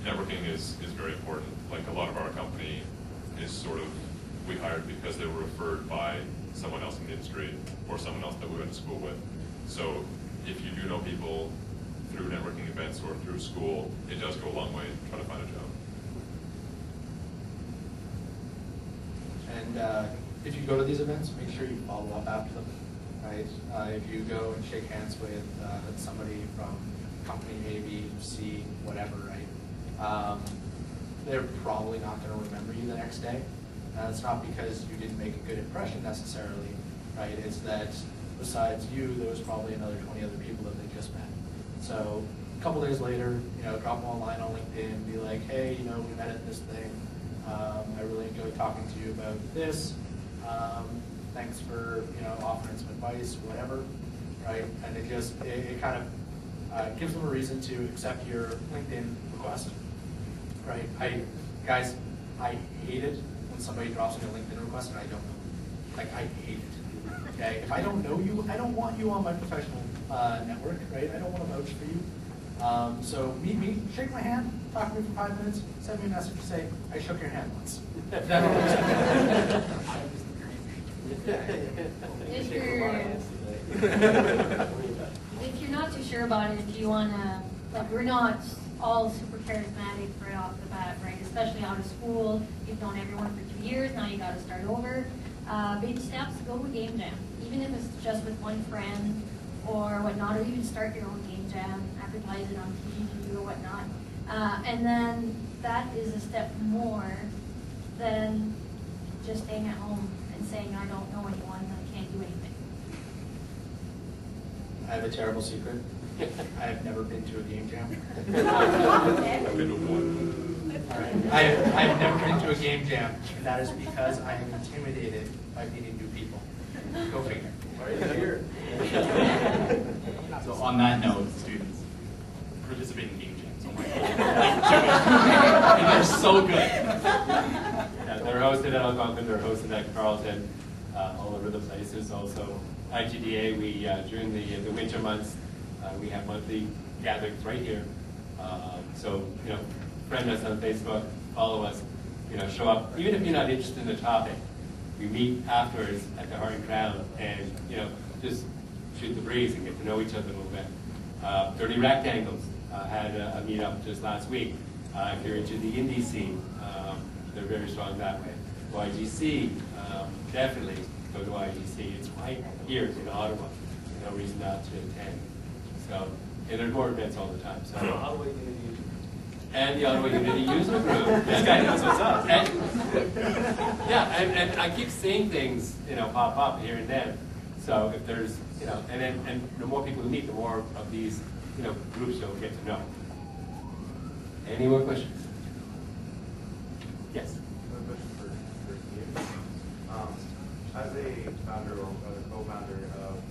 Networking is very important. Like a lot of our company is sort of, we hired because they were referred by someone else in the industry or someone else that we went to school with. So if you do know people through networking events or through school, it does go a long way to try to find a job. And if you go to these events, make sure you follow up after them, right? If you go and shake hands with somebody from company A, B, C, whatever, right? They're probably not going to remember you the next day. It's not because you didn't make a good impression necessarily, right? It's that besides you, there was probably another 20 other people that they just met. So a couple days later, drop them online on LinkedIn, be like, hey, we met at this thing. I really enjoyed talking to you about this. Thanks for offering some advice, whatever, right? And it kind of gives them a reason to accept your LinkedIn request, right? I hate it when somebody drops me a LinkedIn request and I don't know. I hate it. Okay, if I don't know you, I don't want you on my professional network, right? I don't want to vouch for you. So meet me, shake my hand, talk to me for 5 minutes, send me a message to say, I shook your hand once. If you're not too sure about it, if you want to, we're not all super charismatic right off the bat, right? Especially out of school, you've known everyone for 2 years, now you got to start over. Baby steps, go to a game jam, even if it's just with one friend or whatnot, or even start your own game jam, advertise it on TV or whatnot. And then that is a step more than just staying at home and saying, I don't know anyone, I can't do anything. I have a terrible secret. I have never been to a game jam. I've been to one. All right. I have never been to a game jam, and that is because I am intimidated by meeting new people. Go figure. Right here. So on that note, students, participate in game jams. Oh my God. And they're so good. Algonquin, they're hosted at Carleton, all over the places. Also, IGDA, we during the winter months, we have monthly gatherings right here. So, friend us on Facebook, follow us, show up. Even if you're not interested in the topic, we meet afterwards at the Heart and Crown and, just shoot the breeze and get to know each other a little bit. Dirty Rectangles had a meetup just last week. If you're into the indie scene, they're very strong that way. YGC, definitely go to YGC. It's right here in Ottawa. No reason not to attend. So, and there's more events all the time. So, Ottawa Unity. And the Ottawa Unity User Group. This guy knows what's up. And I keep seeing things, pop up here and there. So if there's, and the more people we meet, the more of these, groups you'll get to know. Any more questions? Yes. Another question for Steve. As a founder or a co-founder of,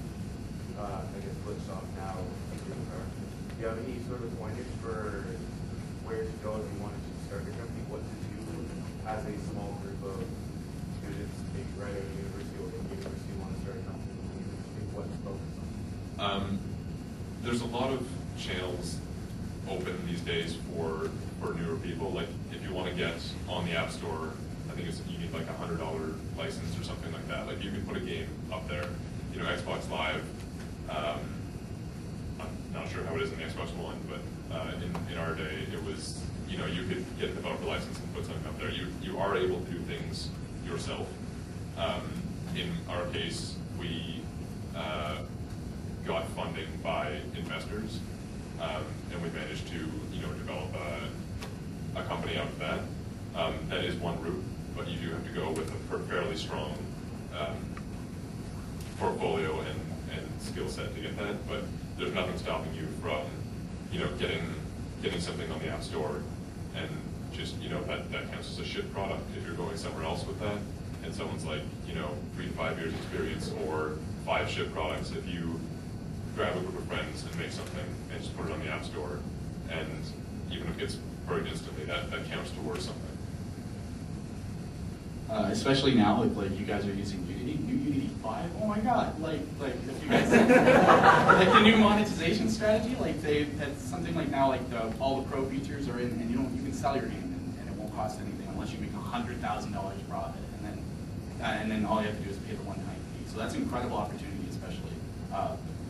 Glitchsoft now, do you have any sort of pointers for where to go if you wanted to start your company? What to do as a small group of students, maybe right out of university or in university, want to start a company? What to focus on? There's a lot of channels open these days for newer people. Like if you want to get on the App Store, I think you need like $100 license or something like that. Like you can put a game up there, Xbox Live. I'm not sure how it is in the Xbox One, but in our day, it was, you could get a developer license and put something up there. You are able to do things yourself. In our case, we got funding by investors, and we managed to, develop a company out of that. That is one route, but you do have to go with a fairly strong portfolio and skill set to get that. But there's nothing stopping you from, getting something on the App Store, and just, that counts as a shit product if you're going somewhere else with that. And someone's like, 3 to 5 years experience or 5 shit products. If you grab a group of friends and make something and just put it on the App Store, and even if it gets buried instantly, that counts towards something. Especially now, if you guys are using Unity 5. Oh my God! Like if you guys like the new monetization strategy, that's something like now, all the pro features are in, and you can sell your game and it won't cost anything unless you make $100,000 profit, and then all you have to do is pay the one-time fee. So that's an incredible opportunity, especially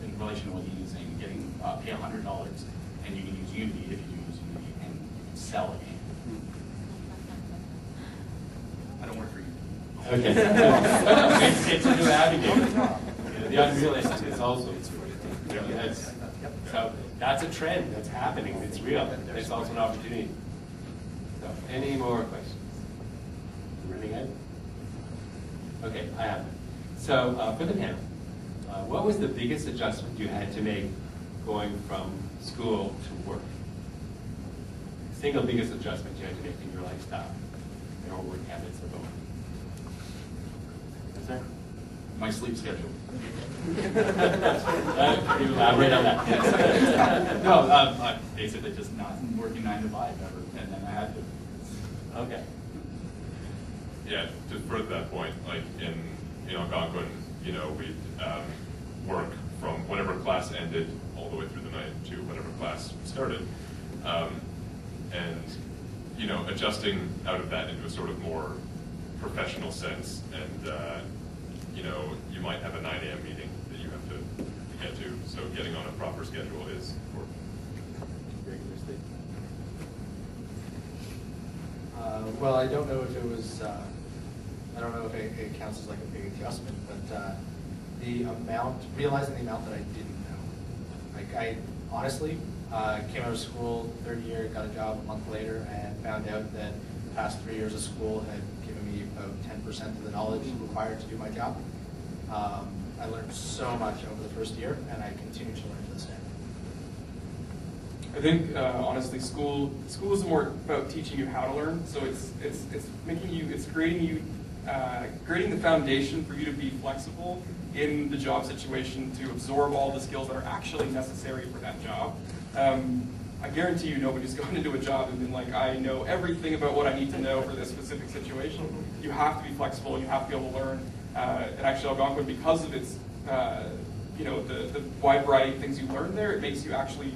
in relation to what you're using, pay $100, and you can use Unity if you use Unity, and you can sell a game. I don't work for you. Okay. It's a new avenue. The Unreal is also, so that's a trend that's happening. It's real. It's also an opportunity. So, any more questions? Running out? Okay, I have them. So, for the panel, what was the biggest adjustment you had to make going from school to work? Single biggest adjustment you had to make in your lifestyle, your work habits, or both? Yes, sir? My sleep schedule. Can you elaborate on that? No, basically just not working 9 to 5 ever, and then I had to. Okay. Yeah, to further that point, like in Algonquin, we'd work from whenever class ended all the way through the night to whenever class started. And, adjusting out of that into a sort of more professional sense, and, you might have a 9 a.m. meeting that you have to get to, so getting on a proper schedule is important. Regular state. Well, I don't know if it was, I don't know if it counts as like a big adjustment, but realizing the amount that I didn't know. Like I honestly came out of school, third year, got a job a month later, and found out that the past 3 years of school had given me about 10% of the knowledge required to do my job. I learned so much over the first year, and I continue to learn to this day. I think honestly, school is more about teaching you how to learn. So it's creating the foundation for you to be flexible in the job situation to absorb all the skills that are actually necessary for that job. I guarantee you nobody's gone into a job and been like, I know everything about what I need to know for this specific situation. You have to be flexible, and you have to be able to learn. And actually Algonquin, because of its, the wide variety of things you learn there, it makes you actually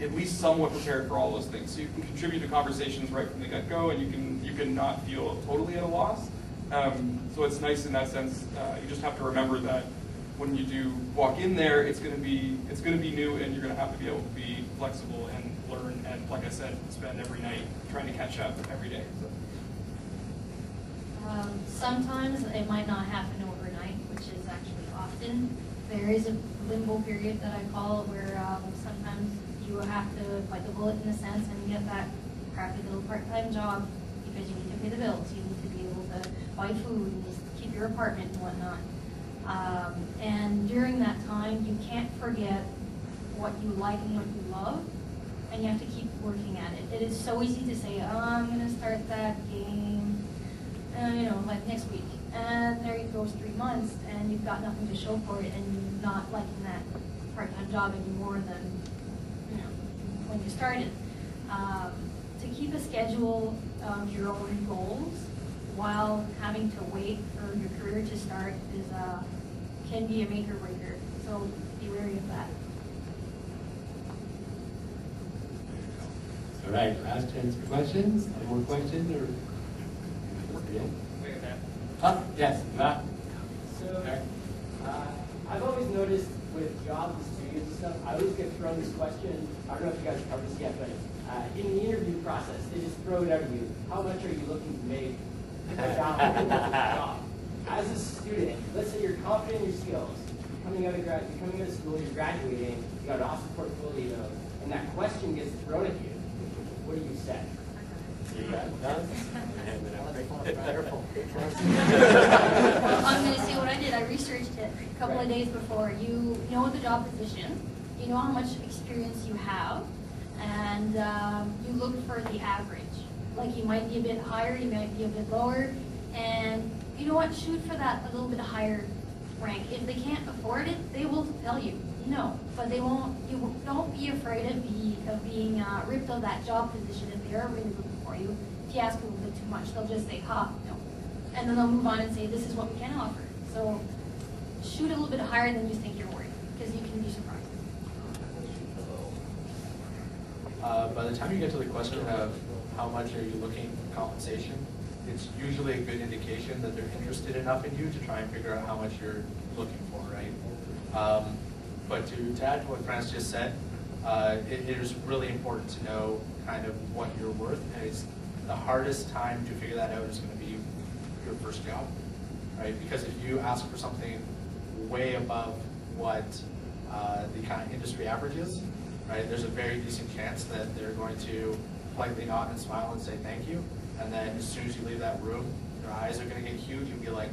at least somewhat prepared for all those things. So you can contribute to conversations right from the get-go, and you can not feel totally at a loss. So it's nice in that sense. You just have to remember that when you do walk in there, it's going to be new, and you're going to have to be able to be flexible and learn. And like I said, spend every night trying to catch up every day. Sometimes it might not happen overnight, which is actually often. There is a limbo period that I call it, where sometimes you have to bite the bullet in a sense and get that crappy little part-time job because you need to pay the bills. You need to be able to buy food and just keep your apartment and whatnot. And during that time, you can't forget what you like and what you love, and you have to keep working at it. It is so easy to say, oh, I'm going to start that game, like next week. And there it goes 3 months, and you've got nothing to show for it, and you're not liking that part-time job any more than when you started. To keep a schedule of your own goals while having to wait for your career to start is can be a make or breaker. So be wary of that. All right, last chance for questions. Any more questions or? Yes, Matt. So, I've always noticed with jobs and studios and stuff, I always get thrown this question. I don't know if you guys have covered this yet, but in the interview process, they just throw it out of you. How much are you looking to make a job? As a student, let's say you're confident in your skills, coming out of school, you're graduating, you got an awesome portfolio, and that question gets thrown at you. What do you say? Well, I'm going to say what I did. I researched it a couple of days before. You know the job position, you know how much experience you have, and you look for the average. Like you might be a bit higher, you might be a bit lower, and you know what? Shoot for that a little bit higher rank. If they can't afford it, they will tell you no, but they won't. You don't be afraid of being ripped of that job position if they are really looking for you. If you ask a little bit too much, they'll just say, "Ha, no," and then they'll move on and say, "This is what we can offer." So shoot a little bit higher than you think you're worth, because you can be surprised. By the time you get to the question of how much are you looking for compensation, it's usually a good indication that they're interested enough in you to try and figure out how much you're looking for, right? But to add to what France just said, it is really important to know kind of what you're worth, and it's the hardest time to figure that out is going to be your first job, right? Because if you ask for something way above what the kind of industry average is, right, there's a very decent chance that they're going to politely nod and smile and say thank you, and then as soon as you leave that room, your eyes are going to get huge. You'll be like,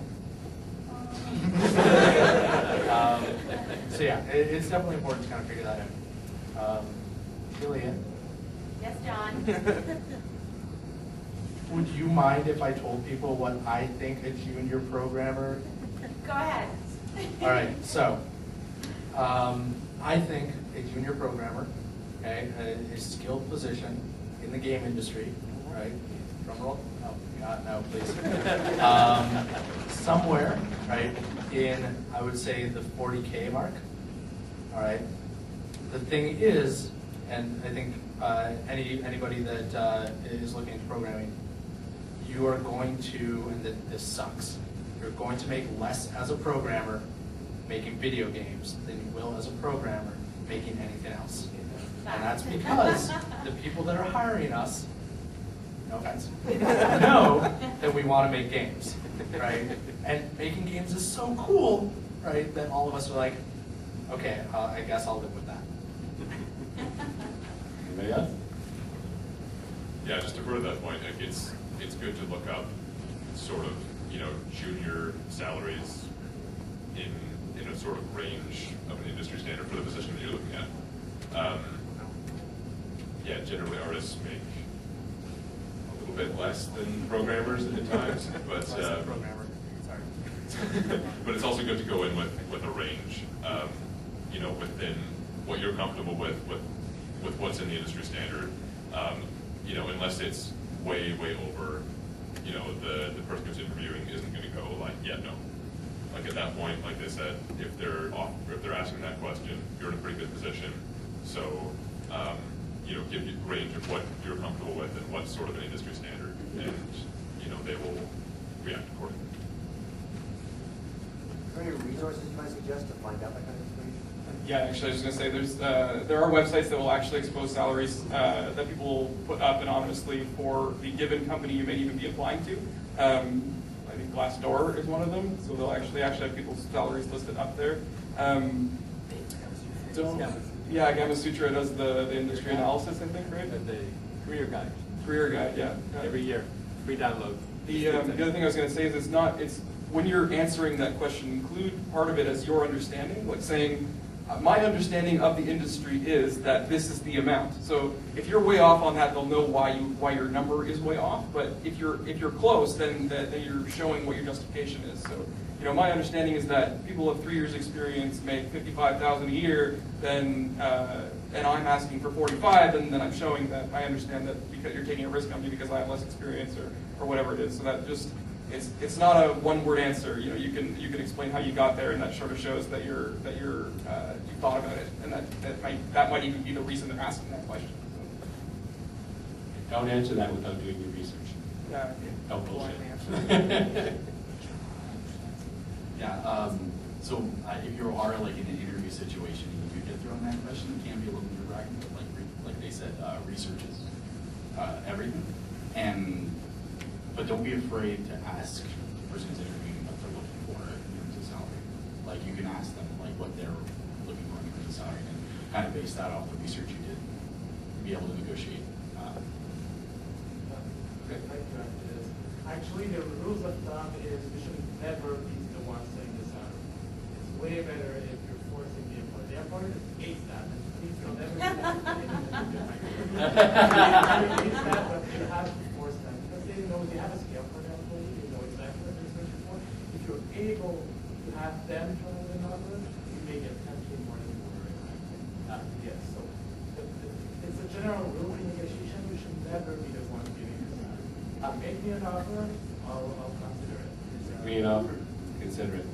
so yeah, it's definitely important to kind of figure that out. Jillian? Yes, John? Would you mind if I told people what I think a junior programmer? Go ahead. All right, so I think a junior programmer, okay, a skilled position in the game industry, right? Drum roll? No, God, no, please. Somewhere, right, in, I would say, the 40K mark, all right? The thing is, and I think anybody that is looking into programming, you are going to, and this sucks, you're going to make less as a programmer making video games than you will as a programmer making anything else. And that's because the people that are hiring us, no offense, know that we want to make games, right? And making games is so cool, right, that all of us are like, okay, I guess I'll live with that. Anybody else? Yeah, just to further that point, like it's good to look up sort of, junior salaries in a sort of range of an industry standard for the position that you're looking at. Yeah, generally artists make a little bit less than programmers at times, but Programmer, sorry. but it's also good to go in with a range, within what you're comfortable with with what's in the industry standard, you know, unless it's way over, you know, the person who's interviewing isn't going to go like, yeah, no. Like at that point, like they said, if they're asking that question, you're in a pretty good position. So, you know, give you a range of what you're comfortable with and what's sort of an industry standard, and you know, they will react accordingly. Are there any resources you might suggest to find out that kind of information? Yeah, actually, I was just going to say there are websites that will actually expose salaries that people will put up anonymously for the given company you may even be applying to. I think Glassdoor is one of them, so they'll actually have people's salaries listed up there. Yeah, Gamma Sutra does the industry analysis, I think, right? And the career guide. Career guide, yeah. Every year, free download. The other thing I was going to say is it's when you're answering that question, include part of it as your understanding, like saying, my understanding of the industry is that this is the amount. So if you're way off on that, they'll know why your number is way off. But if you're close, then you're showing what your justification is. So, you know, my understanding is that people of 3 years experience make $55,000 a year, then and I'm asking for 45, then I'm showing that I understand that because you're taking a risk on me because I have less experience or whatever it is. So that just it's not a one-word answer. You know, you can explain how you got there, and that sort of shows that you thought about it, and that might even be the reason they're asking that question. Don't answer that without doing your research. Yeah. Don't bullshit. Yeah. So if you are like in an interview situation and you get thrown that question, it can be a little nerve-wracking. But like they said, research is everything. But don't be afraid to ask the person who's interviewing what they're looking for in terms of salary. Like you can ask them like what they're looking for in terms of salary, and kind of base that off the research you did to be able to negotiate. Actually, the rules of thumb is we should never be the ones saying the salary. It's way better if you're forcing the employer. The employer hates that, and please don't ever do that. Hates that, but you have to force them because they know they have a scale for the employee. They know exactly what they're searching for. If you're able to have them try the number, you may get 10K more than you were expecting. Yes, so it's a general rule in negotiation. We should never be the one giving the salary. Make me an offer, I'll consider it. Make me an offer, consider it.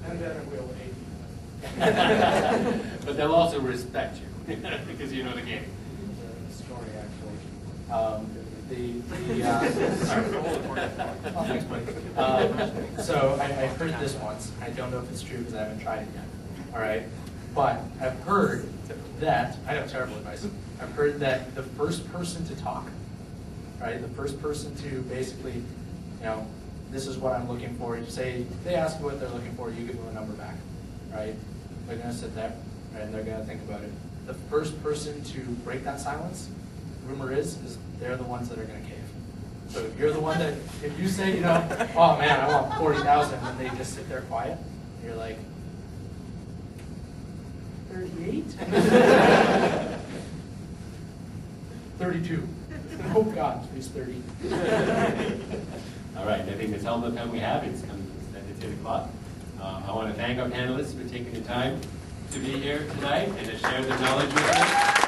And then we'll hate you. But they'll also respect you because you know the game. Story actually. So I've heard this once. I don't know if it's true because I haven't tried it yet. All right, but I've heard that I know terrible advice. I've heard that the first person to talk, right, the first person to basically, you know, this is what I'm looking for. You say they ask you what they're looking for, you give them a number back, right? They're gonna sit there, right, and they're gonna think about it. The first person to break that silence, rumor is they're the ones that are gonna cave. So if you're the one that, if you say, you know, oh man, I want 40,000, and they just sit there quiet, you're like, 38? 32. Oh God, please 30. All right, I think that's all the time we have. It's coming to 10 o'clock. I want to thank our panelists for taking the time to be here tonight and to share their knowledge with us.